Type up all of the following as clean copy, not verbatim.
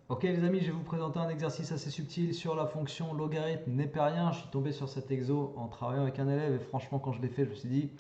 Ok les amis, je vais vous présenter un exercice assez subtil sur la fonction logarithme népérien. Je suis tombé sur cet exo en travaillant avec un élève et franchement quand je l'ai fait, je me suis dit,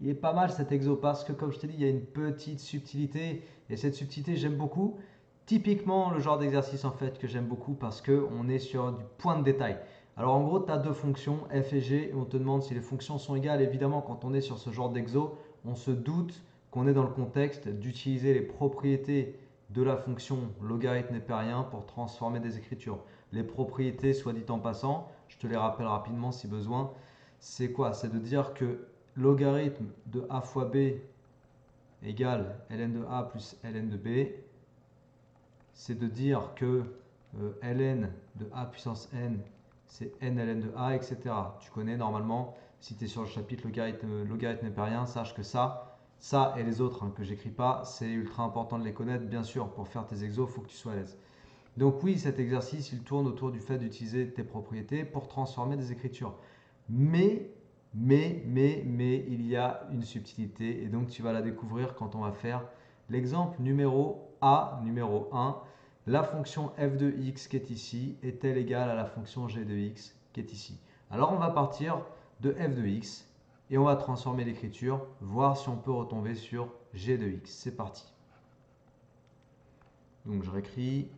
il est pas mal cet exo parce que comme je t'ai dit, il y a une petite subtilité et cette subtilité j'aime beaucoup. Typiquement le genre d'exercice en fait que j'aime beaucoup parce qu'on est sur du point de détail. Alors en gros, tu as deux fonctions, f et g, et on te demande si les fonctions sont égales. Évidemment, quand on est sur ce genre d'exo, on se doute qu'on est dans le contexte d'utiliser les propriétés de la fonction logarithme népérien pour transformer des écritures. Les propriétés, soit dit en passant, je te les rappelle rapidement si besoin, c'est quoi? C'est de dire que logarithme de a fois b égale ln de a plus ln de b. C'est de dire que ln de a puissance n, c'est n ln de a, etc. Tu connais normalement, si tu es sur le chapitre logarithme népérien, sache que ça et les autres que j'écris pas, c'est ultra important de les connaître. Bien sûr, pour faire tes exos, il faut que tu sois à l'aise. Donc oui, cet exercice, il tourne autour du fait d'utiliser tes propriétés pour transformer des écritures. Mais, mais, il y a une subtilité et donc tu vas la découvrir quand on va faire l'exemple numéro A, numéro 1. La fonction f de x qui est ici est-elle égale à la fonction g de x qui est ici? Alors on va partir de f de x et on va transformer l'écriture, voir si on peut retomber sur g de x. C'est parti. Donc je réécris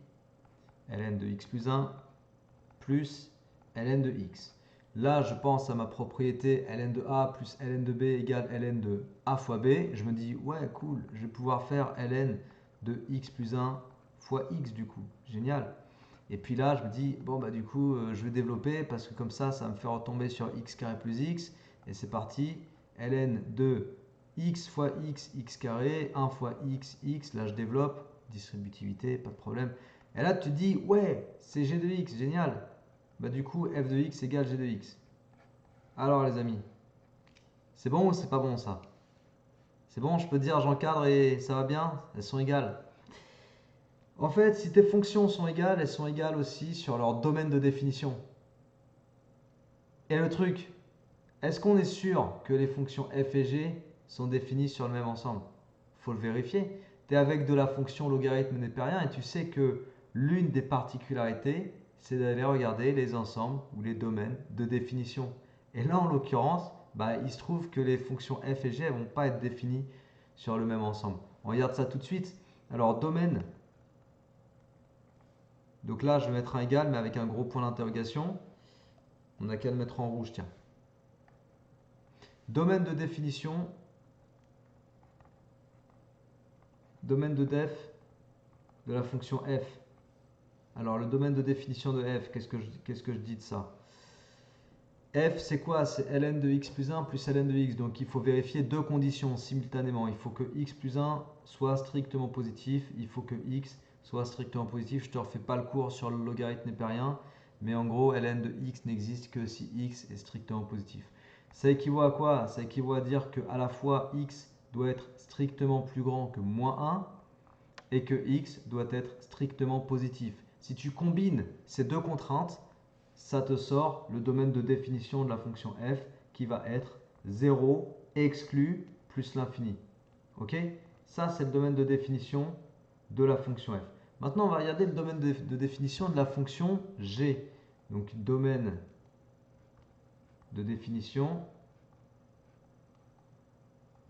ln de x plus 1 plus ln de x. Là, je pense à ma propriété ln de a plus ln de b égale ln de a fois b. Je me dis, ouais, cool, je vais pouvoir faire ln de x plus 1 fois x du coup. Génial. Et puis là, je me dis, bon, bah du coup, je vais développer parce que comme ça va me faire retomber sur x carré plus x. Et c'est parti. ln de x fois x carré, 1 fois x. Là, je développe. Distributivité, pas de problème. Et là, tu te dis, ouais, c'est g de x, génial. Bah du coup, f de x égale g de x. Alors les amis, c'est bon ou c'est pas bon ça? C'est bon, je peux dire j'encadre et ça va bien? Elles sont égales. En fait, si tes fonctions sont égales, elles sont égales aussi sur leur domaine de définition. Et le truc, est-ce qu'on est sûr que les fonctions f et g sont définies sur le même ensemble? Faut le vérifier. Tu es avec de la fonction logarithme népérien et tu sais que l'une des particularités, c'est d'aller regarder les ensembles ou les domaines de définition. Et là, en l'occurrence, bah, il se trouve que les fonctions f et g ne vont pas être définies sur le même ensemble. On regarde ça tout de suite. Alors, domaine. Donc là, je vais mettre un égal, mais avec un gros point d'interrogation. On n'a qu'à le mettre en rouge, tiens. Domaine de définition. Domaine de def de la fonction f. Alors, le domaine de définition de f, qu'est-ce que je dis de ça? F, c'est quoi? C'est ln de x plus 1 plus ln de x. Donc, il faut vérifier deux conditions simultanément. Il faut que x plus 1 soit strictement positif. Il faut que x soit strictement positif. Je ne te refais pas le cours sur le logarithme népérien. Mais en gros, ln de x n'existe que si x est strictement positif. Ça équivaut à quoi? Ça équivaut à dire que à la fois x doit être strictement plus grand que moins 1 et que x doit être strictement positif. Si tu combines ces deux contraintes, ça te sort le domaine de définition de la fonction f qui va être 0 exclu plus l'infini. Ok? Ça, c'est le domaine de définition de la fonction f. Maintenant, on va regarder le domaine de définition de la fonction g. Donc, domaine de définition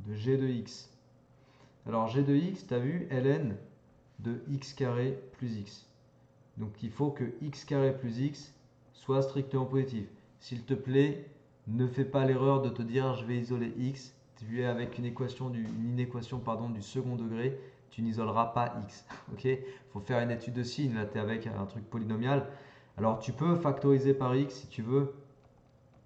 de g de x. Alors, g de x, tu as vu, ln de x carré plus x. Donc, il faut que x carré plus x soit strictement positif. S'il te plaît, ne fais pas l'erreur de te dire je vais isoler x. Tu es avec une inéquation du second degré, tu n'isoleras pas x. Ok? Il faut faire une étude de signes. Là, tu es avec un truc polynomial. Alors, tu peux factoriser par x si tu veux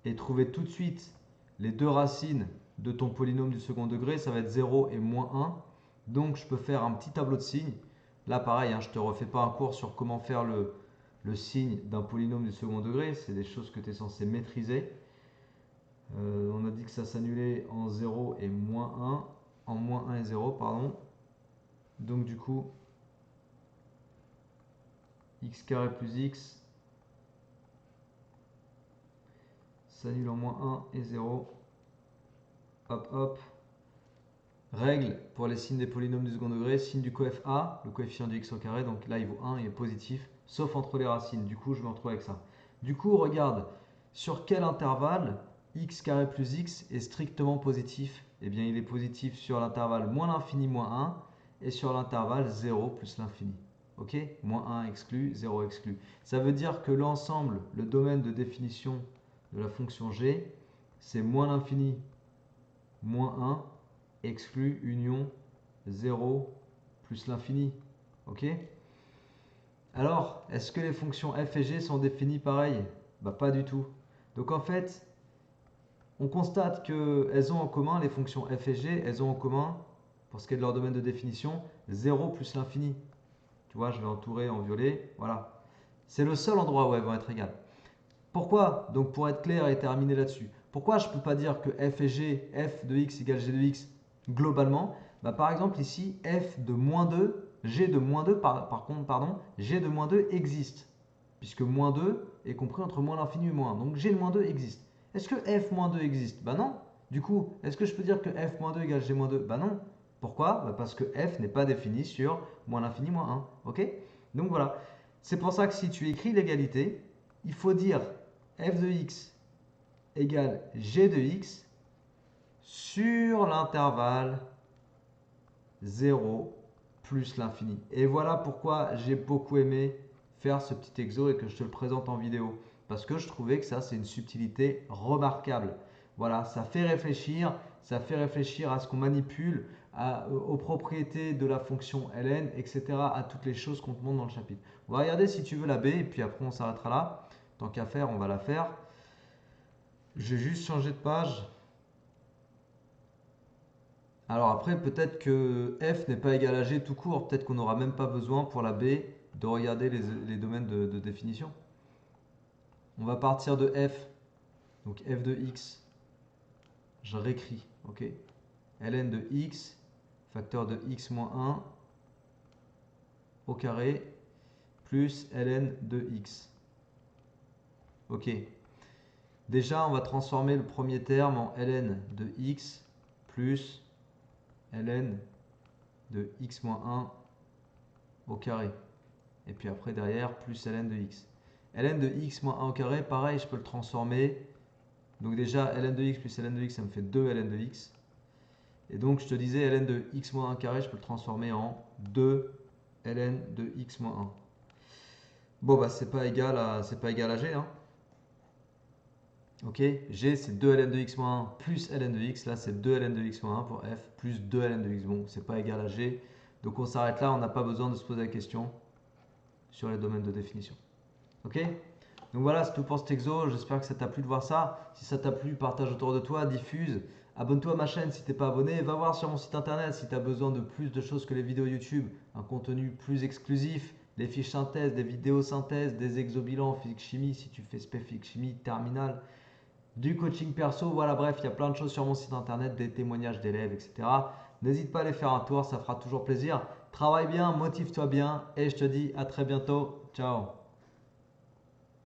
et trouver tout de suite les deux racines de ton polynôme du second degré. Ça va être 0 et moins 1. Donc, je peux faire un petit tableau de signes. Là, pareil, je ne te refais pas un cours sur comment faire le signe d'un polynôme du second degré. C'est des choses que tu es censé maîtriser. On a dit que ça s'annulait en 0 et moins 1. En moins 1 et 0, pardon. Donc, du coup, x carré plus x s'annule en moins 1 et 0. Hop, hop. Règle pour les signes des polynômes du second degré, signe du coef a, le coefficient du x au carré, donc là il vaut 1, il est positif, sauf entre les racines. Du coup, je me retrouve avec ça. Du coup, regarde, sur quel intervalle x carré plus x est strictement positif? Eh bien, il est positif sur l'intervalle moins l'infini moins 1 et sur l'intervalle 0 plus l'infini. Ok? Moins 1 exclu, 0 exclu. Ça veut dire que l'ensemble, le domaine de définition de la fonction g, c'est moins l'infini moins 1 exclu union 0 plus l'infini. Ok? Alors, est-ce que les fonctions f et g sont définies pareil? Bah pas du tout. Donc en fait, on constate qu'elles ont en commun, les fonctions f et g, elles ont en commun, pour ce qui est de leur domaine de définition, 0 plus l'infini. Tu vois, je vais entourer en violet, voilà. C'est le seul endroit où elles vont être égales. Pourquoi? Donc pour être clair et terminer là-dessus. Pourquoi je ne peux pas dire que f et g, f de x égale g de x globalement? Bah, par exemple ici, f de moins 2, g de moins 2, par contre, pardon, g de moins 2 existe. Puisque moins 2 est compris entre moins l'infini et moins 1. Donc g de moins 2 existe. Est-ce que f moins 2 existe? Bah non. Du coup, est-ce que je peux dire que f moins 2 égale g moins 2? Bah non. Pourquoi? Bah parce que f n'est pas défini sur moins l'infini moins 1. Ok? Donc voilà. C'est pour ça que si tu écris l'égalité, il faut dire f de x égale g de x sur l'intervalle 0 plus l'infini. Et voilà pourquoi j'ai beaucoup aimé faire ce petit exo et que je te le présente en vidéo. Parce que je trouvais que ça, c'est une subtilité remarquable. Voilà, ça fait réfléchir à ce qu'on manipule, aux propriétés de la fonction ln, etc., à toutes les choses qu'on te montre dans le chapitre. On va regarder si tu veux la b, et puis après on s'arrêtera là. Tant qu'à faire, on va la faire. J'ai juste changé de page. Alors après, peut-être que f n'est pas égal à g tout court. Peut-être qu'on n'aura même pas besoin pour la b de regarder les domaines de définition. On va partir de f. Donc f de x, je réécris. Ok. ln de x, facteur de x moins 1 au carré, plus ln de x. Ok. Déjà, on va transformer le premier terme en ln de x plus ln de x moins 1 au carré. Et puis après, derrière, plus ln de x. ln de x moins 1 au carré, pareil, je peux le transformer. Donc déjà, ln de x plus ln de x, ça me fait 2 ln de x. Et donc, je te disais, ln de x moins 1 carré, je peux le transformer en 2 ln de x moins 1. Bon, bah, c'est pas égal à g. Hein. Ok, g, c'est 2 ln de x moins 1 plus ln de x. Là, c'est 2 ln de x moins 1 pour f plus 2 ln de x. Bon, c'est pas égal à g. Donc, on s'arrête là. On n'a pas besoin de se poser la question sur les domaines de définition. Ok? Donc voilà, c'est tout pour cet exo. J'espère que ça t'a plu de voir ça. Si ça t'a plu, partage autour de toi, diffuse. Abonne-toi à ma chaîne si tu n'es pas abonné. Va voir sur mon site internet si tu as besoin de plus de choses que les vidéos YouTube. Un contenu plus exclusif, des fiches synthèse, des vidéos synthèse, des exobilans en physique-chimie si tu fais spé physique-chimie, terminale, du coaching perso. Voilà, bref, il y a plein de choses sur mon site internet, des témoignages d'élèves, etc. N'hésite pas à aller faire un tour, ça fera toujours plaisir. Travaille bien, motive-toi bien et je te dis à très bientôt. Ciao.